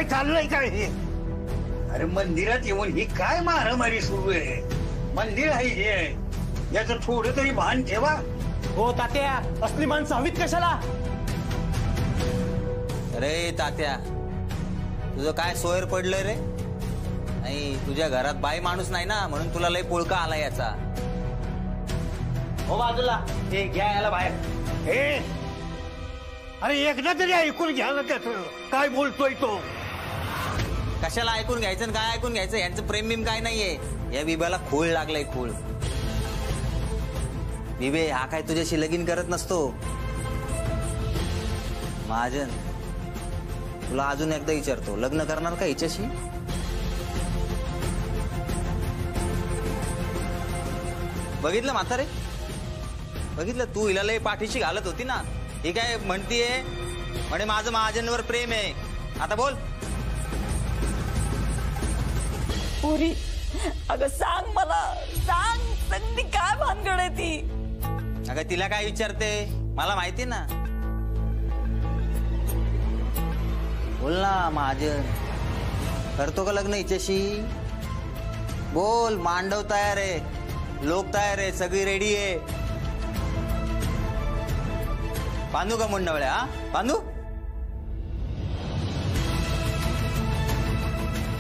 काय चाललंय काय हे? अरे मंदिरात येऊन ही काय मारामारी सुरू आहे? मंदिर आहे हे, याचं थोडं तरी भान ठेवा. हो तात्या, असली माणसं हवीत कशाला? अरे तात्या, तुझं काय सोयर पडलंय रे? नाही, तुझ्या घरात बाई माणूस नाही ना, म्हणून तुला लय पुळका आला याचा. हो बाजूला, हे घ्या याला बाहेर. हे अरे एकदा तरी ऐकून घ्या ना त्याचं काय बोलतोय तो. कशाला ऐकून घ्यायचं आणि काय ऐकून घ्यायचं? यांचं प्रेम बिम काय नाहीये. या बिब्याला खूळ लागलंय, खूळ. बिबे हा काय तुझ्याशी लगीन करत नसतो. महाजन, तुला अजून एकदा विचारतो, लग्न करणार का हिच्याशी? बघितलं म्हातारे, बघितलं, तू हिला लय पाठीशी घालत होती ना. ही काय म्हणतीये, म्हणे माझं महाजनवर प्रेम आहे. आता बोल. पुरी, अगं सांग मला, सांग नक्की काय भानगड आहे ती? अगं तिला काय विचारते, मला माहिती ना. बोल ना महाजन, करतो का लग्न हिच्याशी? बोल. मांडव तयार आहे, लोक तयार आहे, सगळी रेडी आहे. बांधू का मुंडवळ्या? हा बांधू?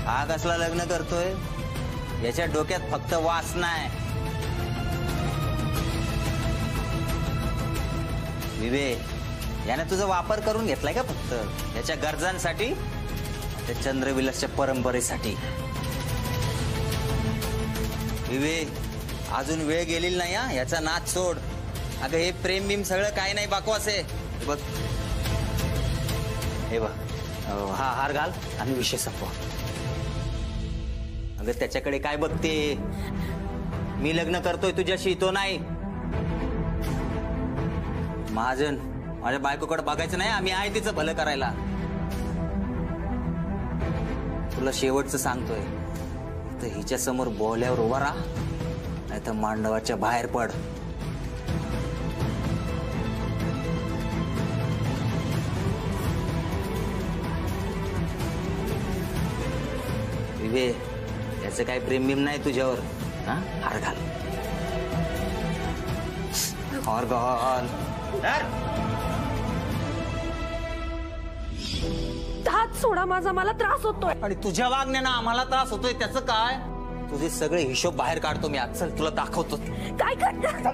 हा कसला लग्न करतोय? याच्या डोक्यात फक्त वासना आहे. विवे, याने तुझा वापर करून घेतलाय का फक्त याच्या गरजांसाठी, त्या चंद्रविलासच्या परंपरेसाठी? विवे, अजून वेळ गेलेली नाही हा, याचा नाच सोड. अगं हे प्रेम बिम सगळं काय नाही, बाकवास आहे. बघ, हे बघ, हा हार घाल आणि विषय संपवा. अगं त्याच्याकडे काय बघते? मी लग्न करतोय तुझ्याशी, तो नाही. महाजन, माझ्या बायकोकडे बघायचं नाही, आम्ही आहे तिचं भलं करायला. तुला शेवटचं सांगतोय, तर हिच्या समोर बोल्यावर उभा राहा, नाही तर मांडवाच्या बाहेर पड. विवे, याचं काय प्रेम बिम नाही तुझ्यावर. हा, हार घाल, हार घाल. हात सोडा माझा, मला त्रास होतोय. आणि तुझ्या वागण्यानं आम्हाला त्रास होतोय, त्याचं काय? तुझे सगळे हिशोब बाहेर काढतो मी आज. चल तुला दाखवतो काय करणार.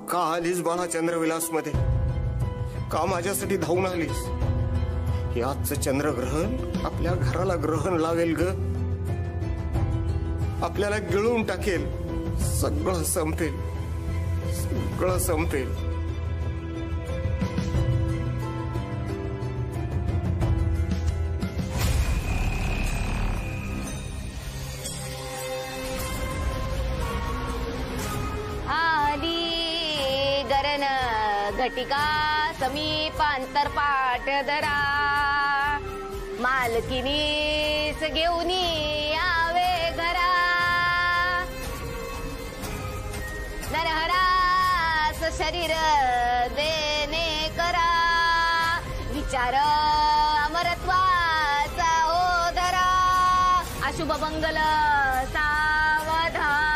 का आलीस बाळा चंद्रविलास मध्ये? का माझ्यासाठी धावून आलीस? हे आजचं चंद्रग्रहण आपल्या घराला ग्रहण लावेल ग, आपल्याला गिळून टाकेल. सगळं संपेल, सगळं संपेल. घटिका समीपांतरपाट दरा, मालकिनीस घेऊन यावे घरा. नरहरास शरीर देणे करा, विचार अमरत्वाचा हो धरा. अशुभ मंगल सावधान.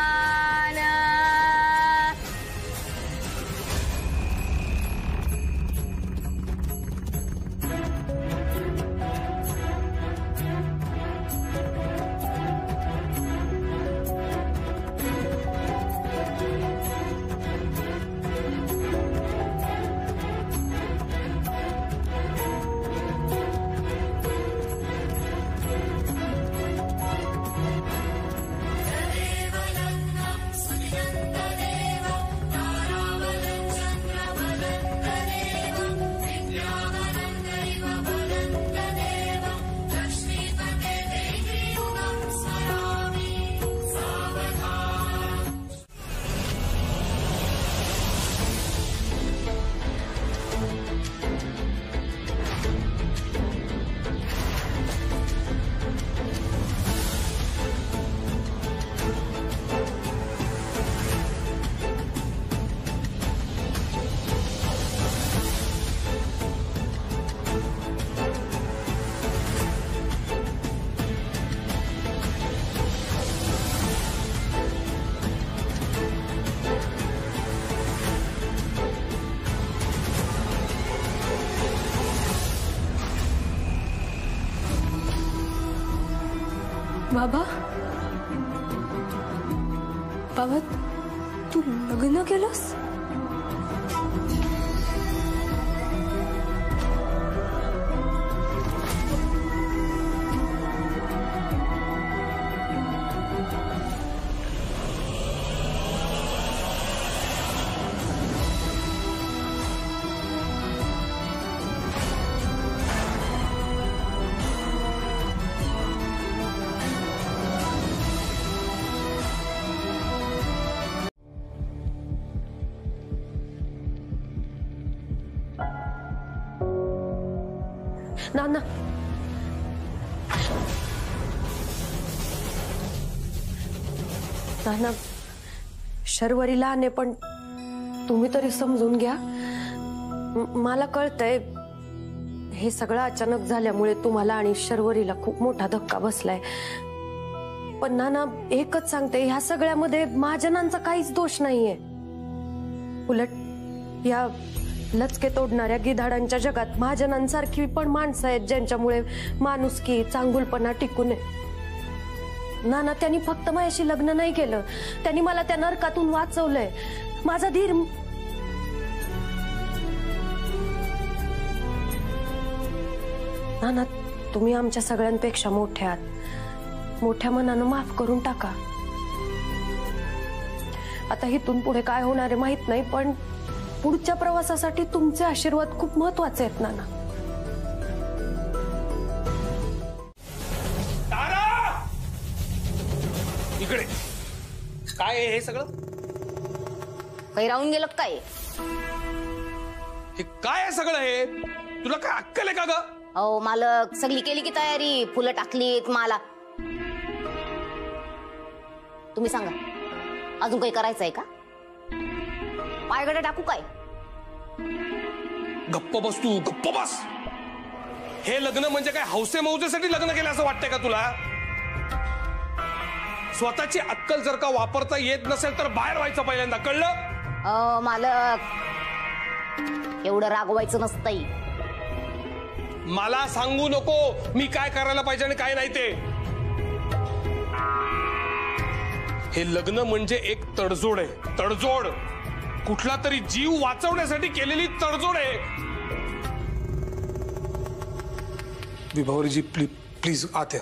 बाबा बाबा तू लग्न केलंस? नाना नाना शर्वरी लहान आहे पण तुम्ही तरी समजून घ्या. मला कळतंय हे सगळं अचानक झाल्यामुळे तुम्हाला आणि शर्वरीला खूप मोठा धक्का बसलाय. पण नाना एकच सांगते, ह्या सगळ्यामध्ये महाजनांचा काहीच दोष नाहीये. उलट या लचके तोडणाऱ्या गिधाडांच्या जगात महाजनांसारखी पण माणसं आहेत ज्यांच्यामुळे माणुसकी चांगुलपणा टिकून आहे. नाना त्यांनी फक्त माझ्याशी लग्न नाही केलं, त्यांनी मला त्या नरकातून वाचवलंय. माझा धीर नाना तुम्ही आमच्या सगळ्यांपेक्षा मोठे आहात. मोठ्या मनानं माफ करून टाका. आता इथून पुढे काय होणार आहे माहित नाही, पण पुढच्या प्रवासासाठी तुमचे आशीर्वाद खूप महत्वाचे आहेत नाना. तारा इकडे. काय आहे हे सगळं? काही राहून गेलं काय? हे काय आहे सगळं? हे तुला काय अक्कल आहे का ग? अहो मालक, सगळी केली की तयारी, फुलं टाकलीत, माला. तुम्ही सांगा अजून काही करायचं आहे का? पायगडे टाकू काय? गप्प बस तू, गप्प बस. हे लग्न म्हणजे काय हौसे मौजेसाठी लग्न केलं असं वाटतंय का तुला? स्वतःची अक्कल जर का वापरता येत नसेल तर बाहेर व्हायचं पहिल्यांदा, कळलं? मालक एवढं रागवायचं नसतंय. मला सांगू नको मी काय करायला पाहिजे आणि काय नाही ते. हे लग्न म्हणजे एक तडजोड आहे, तडजोड. कुठला तरी जीव वाचवण्यासाठी केलेली तडजोड आहे. विभावरीजी प्लीज आत या.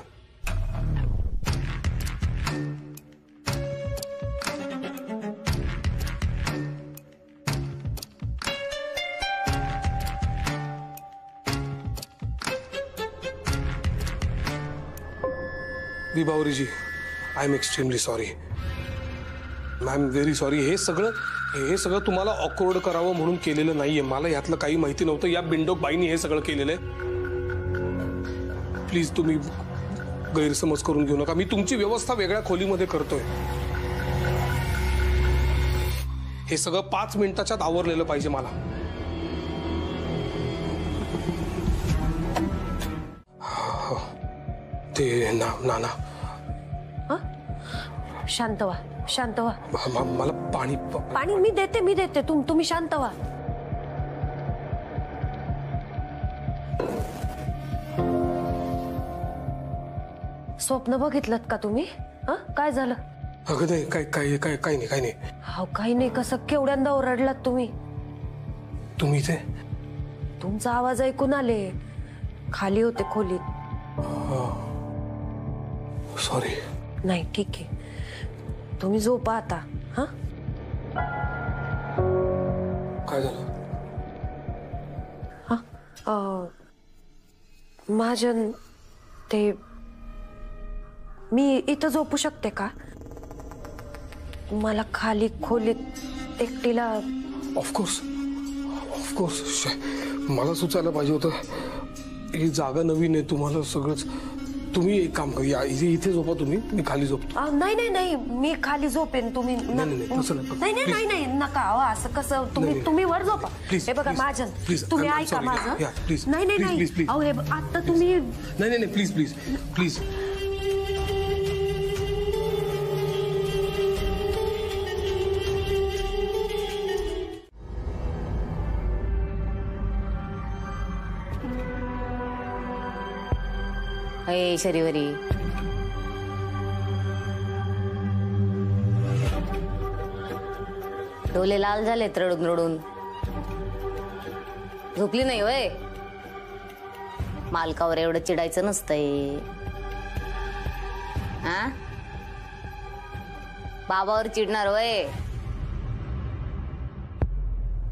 विभावरीजी I am extremely sorry. I am very sorry. हे सगळं तुम्हाला ऑकवर्ड करावं म्हणून केलेलं नाहीये. मला यातलं काही माहिती नव्हतं. या बिंडोक बाईनी हे सगळं केलेलं आहे. प्लीज तुम्ही गैरसमज करून घेऊ नका. मी तुमची व्यवस्था वेगळ्या खोलीमध्ये करतोय. हे सगळं 5 मिनिटाच्यात आवरलेलं पाहिजे मला. ते नाना शांत व्हा, शांत व्हा. मला पाणी मी देते. तुम्ही शांत व्हा. स्वप्न बघितलं का तुम्ही? काय झालं? अगं नाही, काही नाही. हो काही नाही. कसं केवढ्यांदा ओरडलात तुम्ही? तुम्ही इथे? तुमचा आवाज ऐकून आले. खाली होते खोलीत. सॉरी. नाही ठीक आहे. तुम्ही झोपा आता. काय झालं? महाजन ते मी इथं झोपू शकते का? मला खाली खोलीत एकटीला. ऑफकोर्स मला सुचायला पाहिजे होतं. ही जागा नवीन आहे, तुम्हाला सगळंच. तुम्ही एक काम करा, इथे झोपा तुम्ही. मी खाली झोपतो. नाही मी खाली झोपेन. तुम्ही नाही नका. असं कसं? तुम्ही वर झोपा. हे बघा महाजन, तुम्ही ऐका माझं. नाही अहो हे आता तुम्ही. नाही प्लीज. शरीवरी डोले लाल झालेत रडून रडून. झोपली नाही वय? मालकावर एवढं चिडायचं नसतंय. हा, बाबावर चिडणार वय?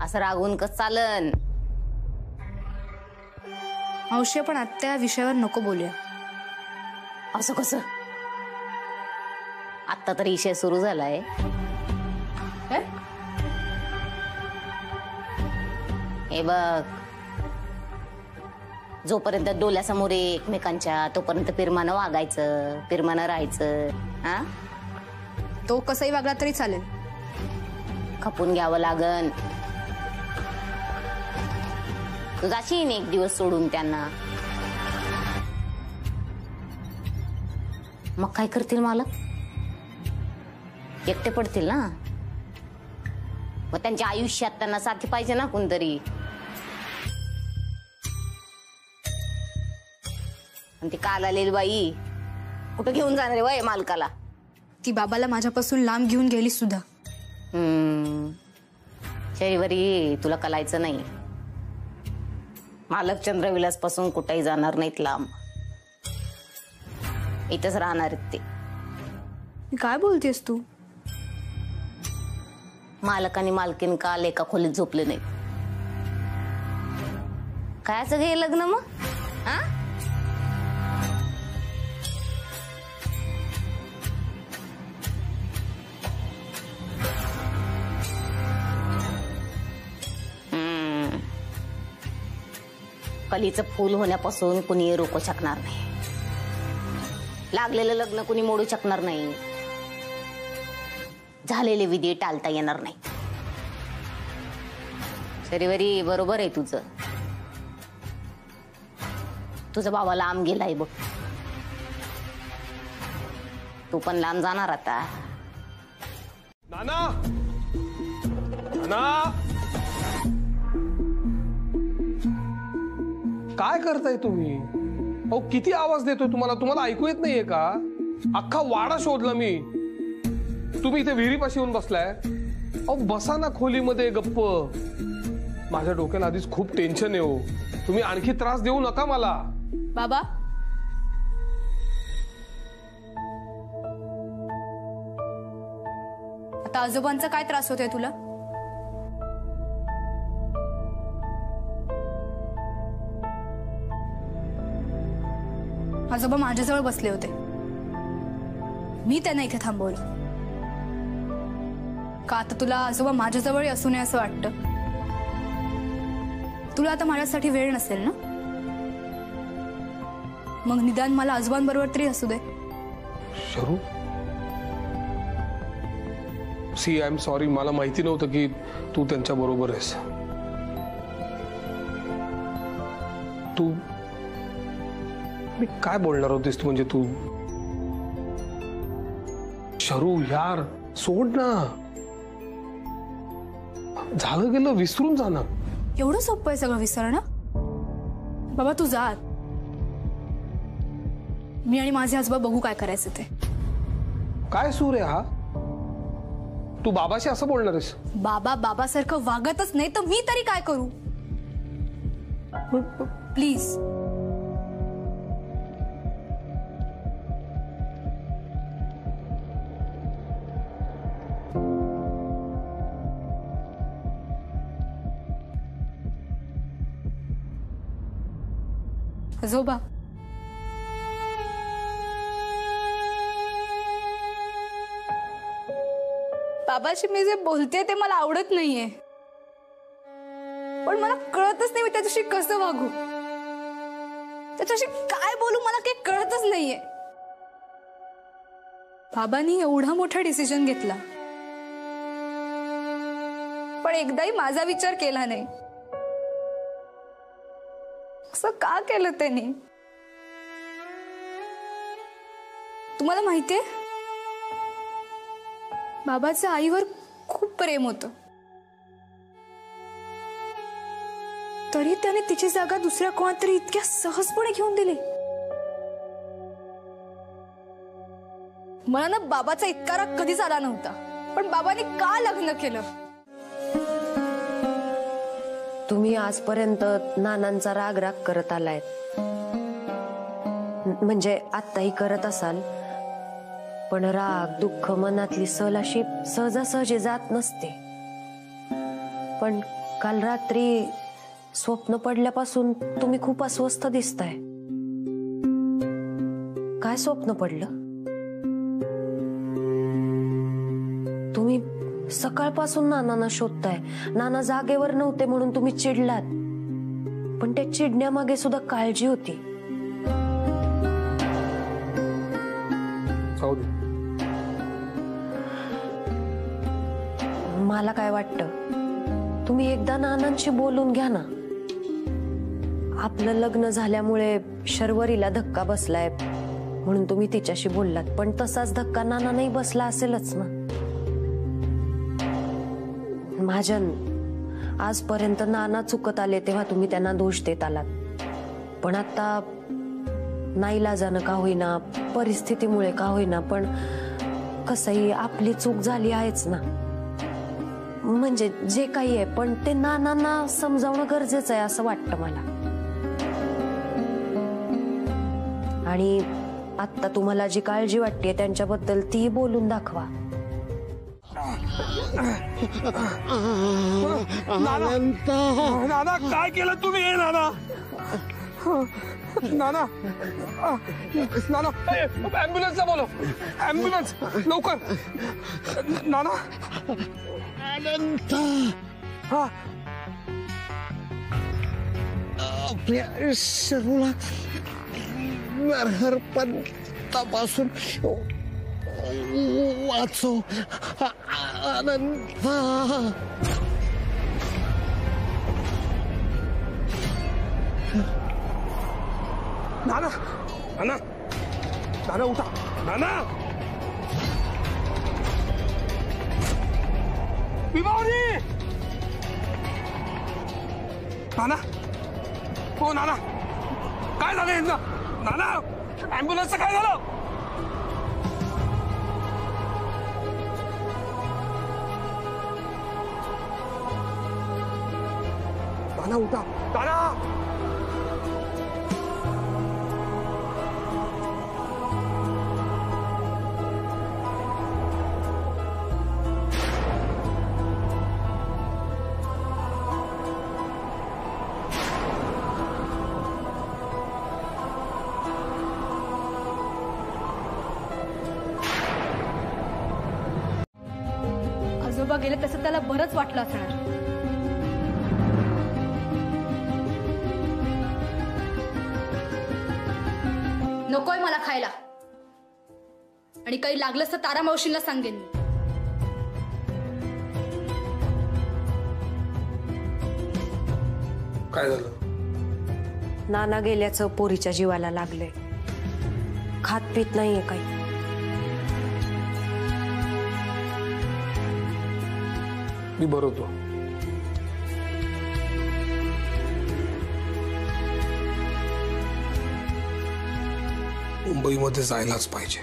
असं रागवून कस चालन? मावशी आपण आत्ता या विषयावर नको बोलूया. असं कसं? आत्ता तरी विषय सुरू झालाय. हे बघ, जोपर्यंत डोल्यासमोर एकमेकांच्या तोपर्यंत पिरमानं वागायचं, पिरमानं राहायचं. हा, तो कसंही वागला तरी चालेल. खपून घ्यावं लागन. तू जाशील एक दिवस सोडून त्यांना, मग काय करतील मालक? एकटे पडतील ना. मग त्यांच्या आयुष्यात त्यांना साथी पाहिजे ना कोणतरी. आणि ती काल आलेली बाई कुठं घेऊन जाणार वय मालकाला? ती बाबाला माझ्यापासून लांब घेऊन गेली सुद्धा. शरीवरी तुला कलायचं नाही. मालक चंद्रविलास पासून कुठेही जाणार नाहीत लांब. इथंच राहणार आहेत ते. काय बोलतेस तू? मालक आणि मालकीन काल एका खोलीत झोपले नाहीत. कायचं घे लग्न मग? हा, कलीचं फूल होण्यापासून कुणी रोखू शकणार नाही. लागलेलं लग्न कुणी मोडू शकणार नाही. झालेले विधी टाळता येणार नाही. शरीवरी बरोबर आहे तुझं. तुझा बाबा लांब गेलाय बघ. तू पण लांब जाणार आता. नाना, नाना, काय करताय तुम्ही? अहो किती आवाज देतोय तुम्हाला? तुम्हाला ऐकू येत नाहीये का? अख्खा वाडा शोधला मी. तुम्ही इथे विहिरीपाशी येऊन बसलाय. अहो बसा ना खोलीमध्ये गप्प. माझ्या डोक्याला आधीच खूप टेन्शन आहे हो. तुम्ही आणखी त्रास देऊ नका मला. बाबा, आता आजोबांचा काय त्रास होतोय तुला? आजोबा माझ्याजवळ बसले होते. मी त्यांना इथे थांबवलं. का आता तुला आजोबा माझ्याजवळ असू नये असं वाटतं? तुला आता माझ्यासाठी वेळ नसेल ना? मग निदान मला आजोबांबरोबर तरी असू दे. शरू, सी आय एम सॉरी. मला माहिती नव्हतं की तू त्यांच्या बरोबर आहेस. तू, मी काय बोलणार होतीस तू? म्हणजे तू, शरू यार सोड ना. झालं गेलं विसरून जा ना. एवढं सोपं आहे सगळं विसरणं? बाबा तू जा. मी आणि माझे आजोबा बघू काय करायचं ते. काय सूर आहे हा? तू बाबाशी असं बोलणार आहेस? बाबा बाबासारखं वागतच नाही तर मी तरी काय करू? प्लीज. आजोबा, बाबाशी मी जे बोलते ते मला आवडत नाहीये. पण मला कळतच नाही मी त्याच्याशी कसं वागू. त्याच्याशी काय बोलू मला काही कळतच नाहीये. बाबांनी एवढा मोठा डिसिजन घेतला पण एकदाही माझा विचार केला नाही. असं का केलं त्यांनी? तुम्हाला माहितीये बाबाचं आईवर खूप प्रेम होतं. तरी त्याने तिची जागा दुसऱ्या कोणातरी इतक्या सहजपणे घेऊन दिली. मला ना बाबाचा इतका राग कधीच आला नव्हता. पण बाबांनी का लग्न केलं तुम्ही आजपर्यंत नानांचा राग राग करत आलाय, म्हणजे आत्ताही करत असाल, पण राग दुःख मनातली सल अशी सहजासहजी जात नसते. पण काल रात्री स्वप्न पडल्यापासून तुम्ही खूप अस्वस्थ दिसताय. काय स्वप्न पडलं? तुम्ही सकाळपासून नानांना शोधताय. नाना जागेवर नव्हते म्हणून तुम्ही चिडलात, पण त्या चिडण्यामागे सुद्धा काळजी होती. मला काय वाटतं, तुम्ही एकदा नानांशी बोलून घ्या ना. आपलं लग्न झाल्यामुळे शर्वरीला धक्का बसलाय म्हणून तुम्ही तिच्याशी बोललात, पण तसाच धक्का नानांनाही बसला असेलच ना. महाजन, आजपर्यंत नाना चुकत आले तेव्हा तुम्ही त्यांना दोष देत आलात, पण आता नाईलाजानं का होईना, परिस्थितीमुळे का होईना, पण कसंही आपली चूक झाली आहेच ना. म्हणजे जे काही आहे, पण ते नानांना समजावणं गरजेचं आहे असं वाटतं मला. आणि आता तुम्हाला जी काळजी वाटते त्यांच्याबद्दल ती बोलून दाखवा. नाना काय केलं तुम्ही? नाना नाना नाना ॲम्ब्युलन्सला बोलव, ॲम्ब्युलन्स लवकर. नाना अनंत, हा आपल्या शरूला नरहरपंतापासून वाचव. अनंत, नाना नाना नाना उठा. नाना विभावरी. नाना, हो नाना, काय झालं यांना? नाना ॲम्ब्युलन्सचं काय झालं? नाना उठा. नाना आजोबा गेले तसं त्याला बरंच वाटलं असणार. नकोय मला खायला, आणि काही लागलंच तर तारा मावशींना सांगेन मी. काय झालं? नाना गेल्याचं पोरीच्या जीवाला लागलंय. खात पीत नाहीये काही. मी भरवतो. मुंबईमध्ये जायलाच पाहिजे.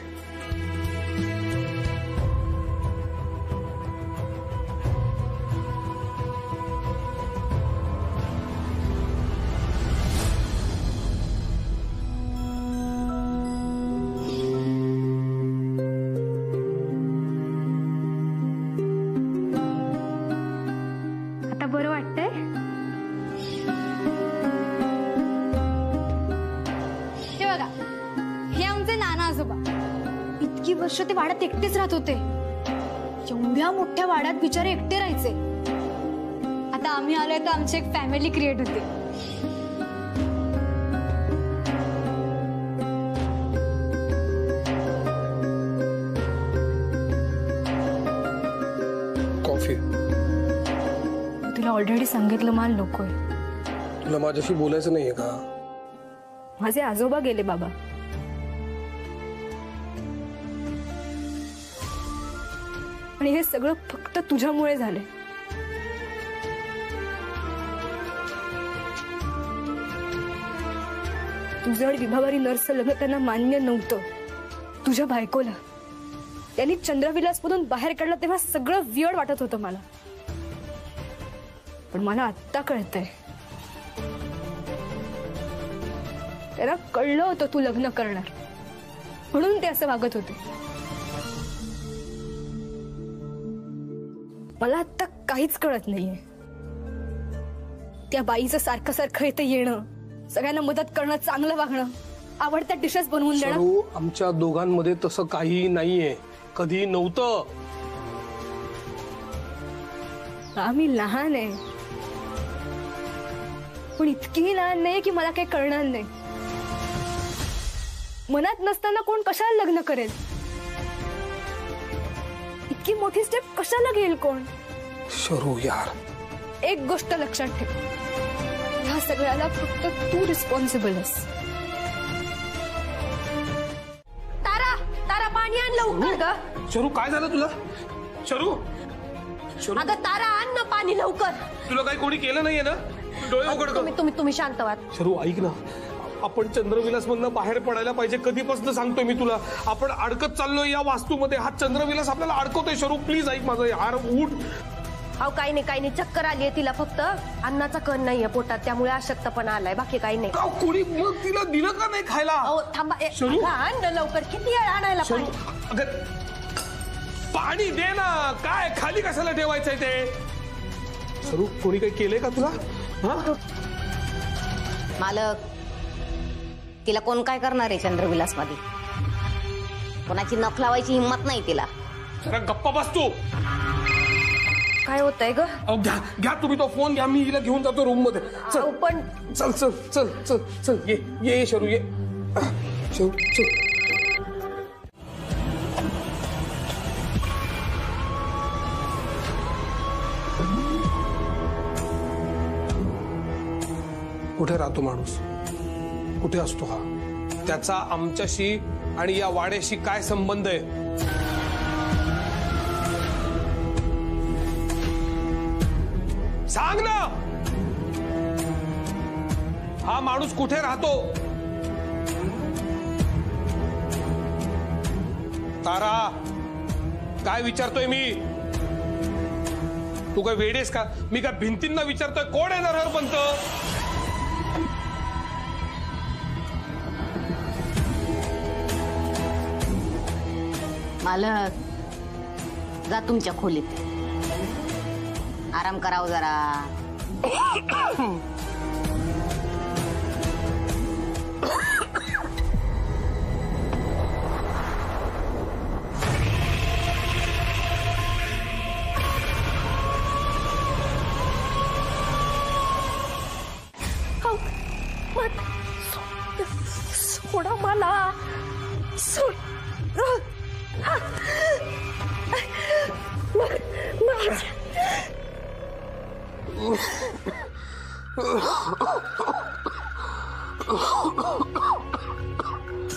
आता बरं वाटतंय? हे बघा, हे आमचे नाना आजोबा. इतकी वर्ष ते वाड्यात एकटेच राहत होते. एवढ्या मोठ्या वाड्यात बिचारे एकटे राहायचे. आता आम्ही आलोय तर आमची एक फॅमिली क्रिएट होते. कॉफी. तुला ऑलरेडी सांगितलं मला नकोय. तुला माझ्याशी बोलायचं नाहीये का? माझे आजोबा गेले बाबा. आणि हे सगळं फक्त तुझ्यामुळे झाले. तुझं आणि विभावारी नर्सचं लग्न त्यांना मान्य नव्हतं. तुझ्या बायकोला त्यांनी चंद्रविलास मधून बाहेर काढलं तेव्हा सगळं वियर्ड वाटत होतं मला. पण मला आत्ता कळतंय, त्याला कळलं होतं तू लग्न करणार, म्हणून ते असं वागत होते. मला आत्ता काहीच कळत नाहीये. त्या बाईचं सारखं सारखं इथे येणं, सगळ्यांना मदत करणं, चांगलं वागणं, आवडत्या डिशेस बनवून देणं. आमच्या दोघांमध्ये तसं काही नाहीये, कधी नव्हतं. आम्ही लहान आहे, पण इतकीही लहान नाही की मला काही कळणार नाही. मनात नसताना कोण कशाला लग्न करेल? इतकी मोठी स्टेप कशाला घेईल कोण? शरू यार, एक गोष्ट लक्षात ठेव, ह्या सगळ्याला फक्त तू रिस्पॉन्सिबल आहेस. तारा, तारा पाणी आण लवकर ग. शरू काय झालं तुला? शरू, अगं तारा आण ना पाणी लवकर. तुला काही कोणी केलं नाहीये ना? डोळे उघड कर. तुम्ही शांत व्हा. शरू ऐक ना, आपण चंद्रविलास मधनं बाहेर पडायला पाहिजे. कधीपासून सांगतोय मी तुला, आपण अडकत चाललोय या वास्तूमध्ये. हा चंद्रविलास आपल्याला अडकवतोय. शरू प्लीज ऐक माझं यार, उठ. अहो काही नाही, चक्कर आलीये तिला, फक्त अन्नाचा कण नाहीये पोटात, त्यामुळे अशक्तपणा आलाय, बाकी काही नाही. कोणी मग तिला दिलं का नाही खायला? अहो थांबा, आण ना लवकर. किती वेळ आणायला पाणी? अगं पाणी दे ना. काय खाली कशाला ठेवायचंय ते? शरू कोणी काही केलंय का तुला? मालक, तिला कोण काय करणार आहे चंद्रविलास मध्ये? कोणाची नख लावायची हिंमत नाही तिला. जरा गप्पा बस तू. काय होतंय ग? घ्या तुम्ही तो फोन घ्या, मी हिला घेऊन जातो रूम मध्ये. चल पण चल चल चल चल चल, ये शरू, ये शरू चल. कुठे राहतो माणूस? कुठे असतो हा? त्याचा आमच्याशी आणि या वाड्याशी काय संबंध आहे? सांग ना. हा माणूस कुठे राहतो? तारा, काय विचारतोय मी? तू काय वेडेस का? मी काय भिंतींना विचारतोय कोण आहे नरहरपंत? मालक, जा तुमच्या खोलीत, आराम करावं जरा. सोडा मला, सोड.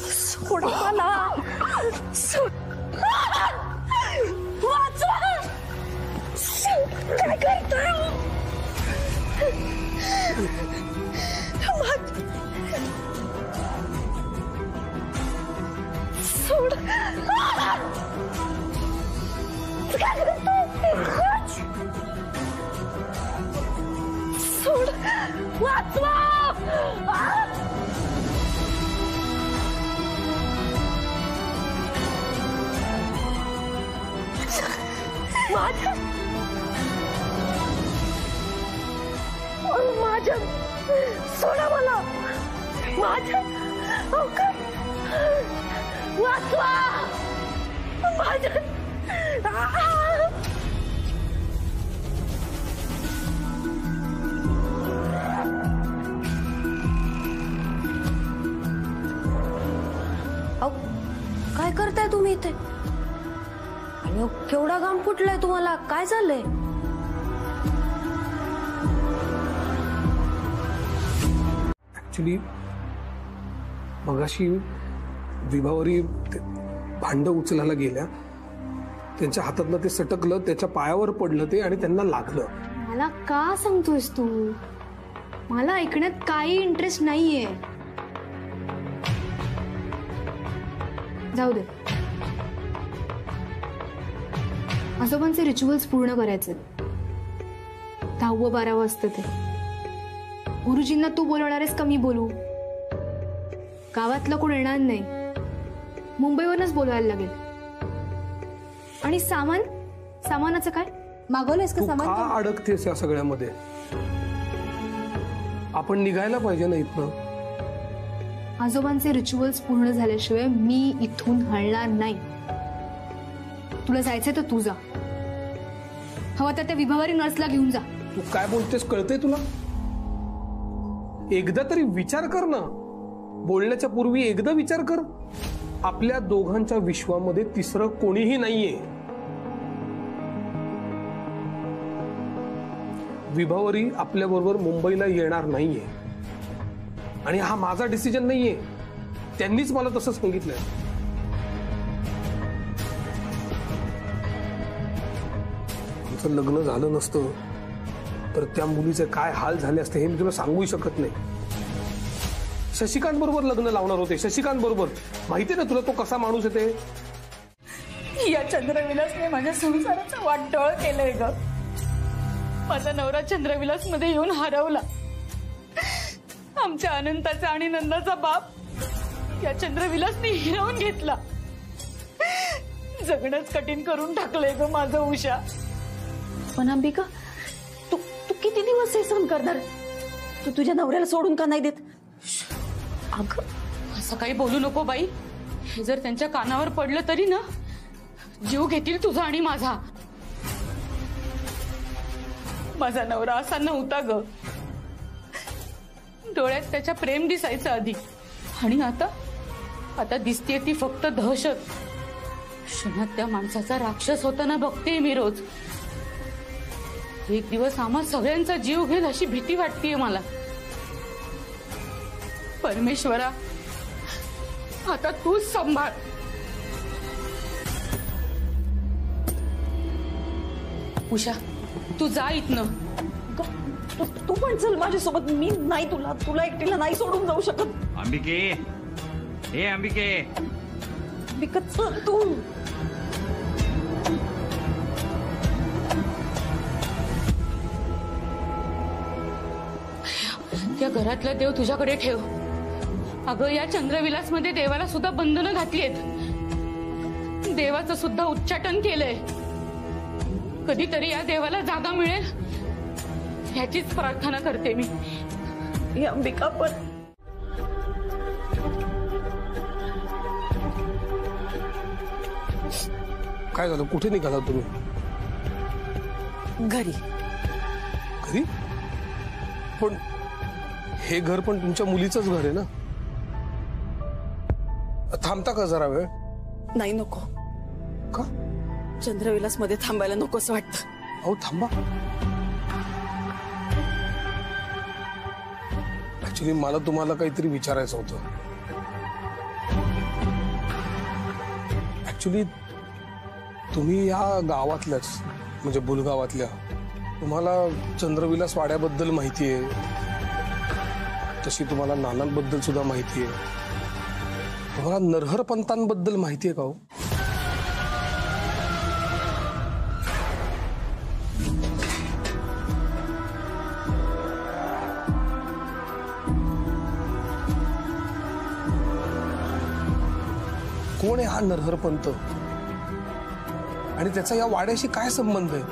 सोडा मला, सोड. वाचवा. काय करतोय? सोड. काय करतोय? सोड. वाचवा. माझ्या सोडा मला. माझ्या वाचवा. माझ्या काय करताय तुम्ही इथे? केवढा घाम फुटलाय तुम्हाला? काय झालंय? ऍक्च्युली मगाशी विभावरी भांड उचलायला गेल्या, त्यांच्या हातातलं ते सटकलं, त्याच्या पायावर पडलं ते आणि त्यांना लागलं. मला का सांगतोयस तू? मला ऐकण्यात काही इंटरेस्ट नाहीये. जाऊ दे, आजोबांचे रिच्युअल्स पूर्ण करायचे. 10-12 असतं ते. गुरुजींना तू बोलवणार आहेस का मी बोलू? गावातलं कोण येणार नाही, मुंबईवरूनच बोलवायला लागेल. आणि सामानाचं काय मागवलंयस का सामान? का अडकतेस या सगळ्यामध्ये? आपण निघायला पाहिजे ना इथनं. आजोबांचे रिच्युअल्स पूर्ण झाल्याशिवाय मी इथून हलणार नाही. तुला जायचंय तर तू जा, हवा तर त्या विभावारी नर्सला घेऊन जा. तू काय बोलतेस कळतंय तुला? एकदा तरी विचार कर ना. बोलण्याच्या पूर्वी एकदा विचार कर. आपल्या दोघांच्या विश्वामध्ये तिसरं कोणीही नाहीये. विभावरी आपल्या बरोबर मुंबईला येणार नाहीये आणि हा माझा डिसिजन नाहीये. त्यांनीच मला तसं सांगितलंय. आमचं लग्न झालं नसतं तर त्या मुलीचे काय हाल झाले असते हे मी तुला सांगू शकत नाही. शशिकांत बरोबर लग्न लावणार होते, शशिकांत बरोबर. माहितीये ना तुला तो कसा माणूस आहे ते. या चंद्रविलासने माझ्या संसाराचं वाटोळ केलंय ग. माझा नवरा चंद्रविलास मध्ये येऊन हरवला. आमच्या अनंताचा आणि नंदाचा बाप या चंद्रविलासने हिरावून घेतला. जगणंच कठीण करून टाकलंय ग माझं उषा. पण अंबिका, तू किती दिवस हे सहन करणार? तू तुझ्या नवऱ्याला सोडून का नाही देत? अगं असं काही बोलू नको बाई. हे जर त्यांच्या कानावर पडलं तरी ना जीव घेतील तुझा आणि माझा. माझा नवरा असा नव्हता ग. डोळ्यात त्याच्या प्रेम दिसायचं आधी, आणि आता दिसतेय ती फक्त दहशत. क्षणात त्या माणसाचा राक्षस होताना बघतेय मी रोज. एक दिवस आम्हा सगळ्यांचा जीव घेईल अशी भीती वाटतेय मला. परमेश्वरा, आता तूच सांभाळ. उषा, तू जा इथनं. तू पण चल माझ्यासोबत. मी नाही, तुला एकटीला नाही सोडून जाऊ शकत. अंबिके, हे अंबिके. अंबिका चल तू. त्या घरातला देव तुझ्याकडे ठेव. अगं या चंद्रविलास मध्ये देवाला सुद्धा बंधनं घातलीत. देवाचं सुद्धा उच्चाटन केलंय. कधीतरी या देवाला जागा मिळेल ह्याचीच प्रार्थना करते मी. हे अंबिका, पण काय झालं? कुठे निघाला तुम्ही? घरी. घरी? पण हे घर पण तुमच्या मुलीचंच घर आहे ना. थांबता का जरा वेळ? नाही, नको. का? चंद्रविलास मध्ये थांबायला नकोस वाटतं. अहो थांबा. ऍक्च्युली मला तुम्हाला काहीतरी विचारायचं होतं. ऍक्च्युली तुम्ही या गावातल्याच, म्हणजे बुलगावातल्या, तुम्हाला चंद्रविलास वाड्याबद्दल माहिती आहे. तशी तुम्हाला नानांबद्दल सुद्धा माहिती आहे. तुम्हाला नरहर पंतांबद्दल माहिती आहे का हो? कोण आहे हा नरहर पंत आणि त्याचा या वाड्याशी काय संबंध आहे?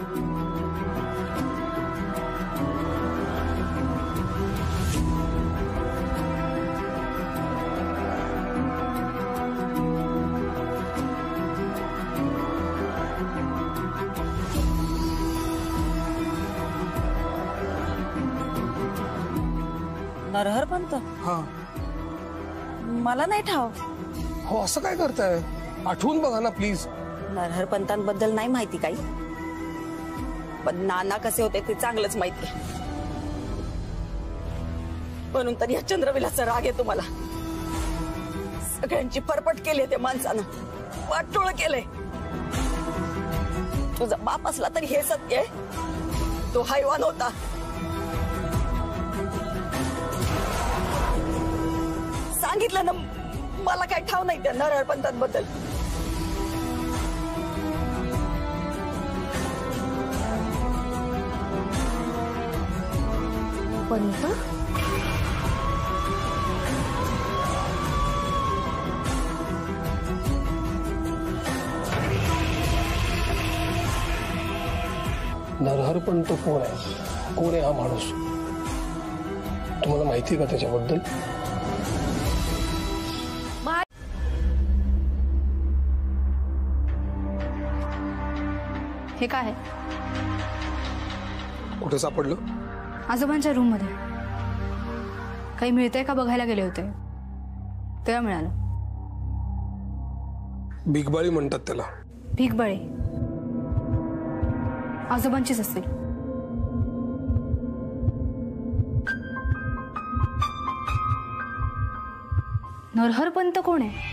नरहर पंत? हा, मला नाही ठाव. हो असं काय करताय? आठवून बघा ना प्लीज. नरहर पंतांबद्दल नाही माहिती काही, पण नाना कसे होते ते चांगलंच माहिती. म्हणून तर या चंद्रविलासचा राग आहे तुम्हाला. सगळ्यांची फरफट केली त्या माणसानं, वाटोळ केलंय. तुझा बाप असला तरी हे सत्य आहे, तो हैवान होता. सांगितलं ना, मला काय ठाव नाही त्या नरहर पंतांबद्दल. पंत? नरहर पंत कोण आहे? कोण आहे हा माणूस? तुम्हाला माहिती का त्याच्याबद्दल? हे काय आहे? कुठे सापडलं? आजोबांच्या रूम मध्ये. काही मिळतंय का बघायला गेले होते तेव्हा मिळालं. भिगबाळी म्हणतात त्याला. भिगबाळी आजोबांचीच असेल. नरहर पंत कोण आहे?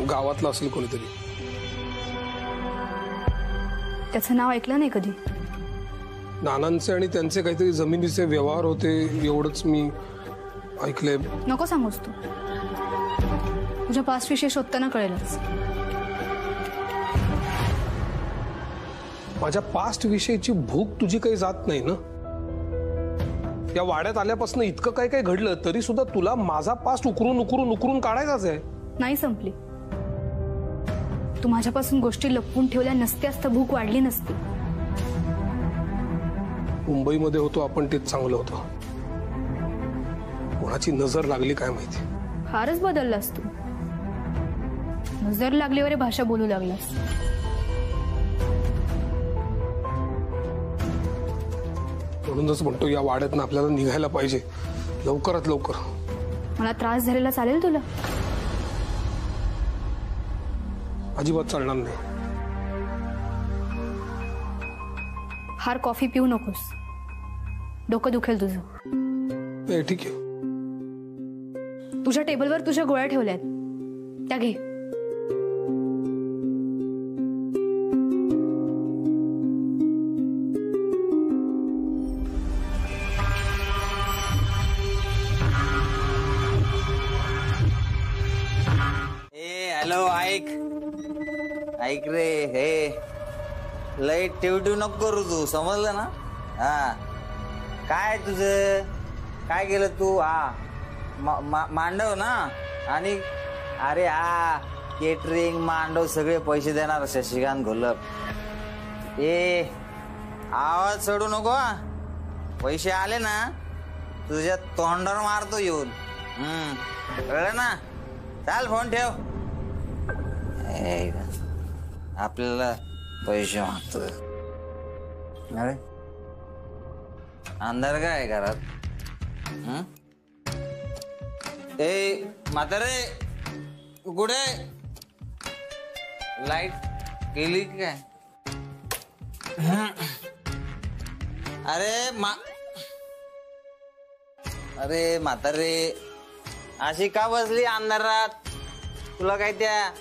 गावातला असेल कोणीतरी. त्याचं नाव ऐकलं नाही कधी. नानांचे आणि त्यांचे काहीतरी जमिनीचे व्यवहार होते एवढंच मी ऐकलंय. नको सांगूस तू. तुझ्या पास्ट विषय शोधताना कळेलच. माझ्या पास्ट विषयीची भूक तुझी काही जात नाही ना. या वाड्यात आल्यापासून इतकं काय काय घडलं तरी सुद्धा तुला माझा पास्ट उकरून उकरून उकरून काढायचाच आहे. नाही संपली. तू माझ्यापासून गोष्टी लपवून ठेवल्या नसत्यास तर भूक वाढली नसती. मुंबईमध्ये होतो आपण तेच चांगलं होतं. कोणाची नजर लागली काय माहिती. फारच बदललास तू. नजर लागल्यावर भाषा बोलू लागलास. म्हणूनच म्हणतो या वाड्यातनं आपल्याला निघायला पाहिजे लवकरात लवकर. मला त्रास झालेला चालेल तुला? अजिबात चालणार नाही. फार कॉफी पिऊ नकोस. डोकं दुखेल तुझं. ठीक आहे. तुझ्या टेबलवर तुझ्या गोळ्या ठेवल्यात त्या घे. हॅलो ऐक ऐक रे. हे लय टिवटिव नको करू तू. समजलं ना? हा काय तुझं काय केलं तू? हा मांडव ना. आणि अरे हा केटरिंग मांडव सगळे पैसे देणार शशिकांत घोलप. ए आवाज सोडू नको. पैसे आले ना तुझ्या तोंडावर मारतो येऊन. कळलं ना? चाल फोन ठेव. आपल्याला पैसे मागतो. अरे अंधार काय घरात? ए म्हातारे कुठे? लाईट गेली काय? अरे म्हातारे अशी का बसली अंधारात? तुला काय त्या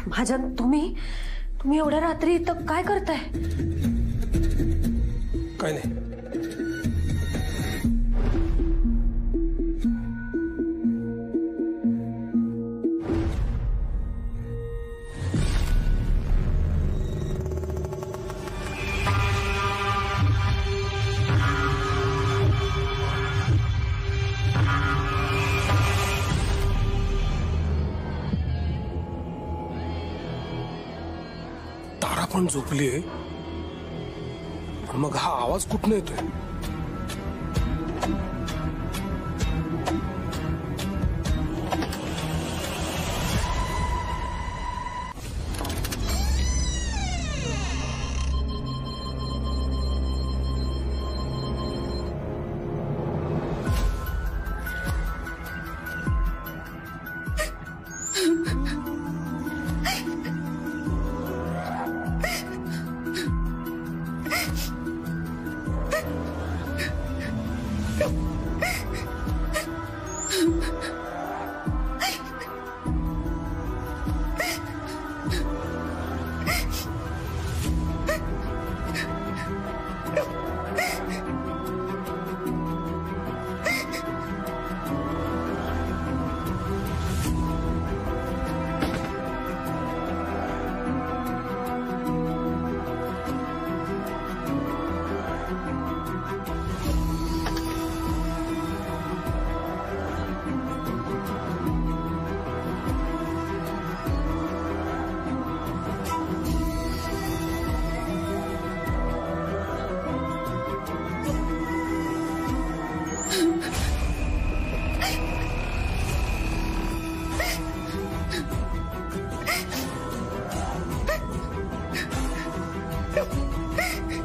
महाजन तुम्ही एवढ्या रात्री इथं काय करताय? काय नाही. पण झोपलीये. मग हा आवाज कुठून येतोय? ठेव.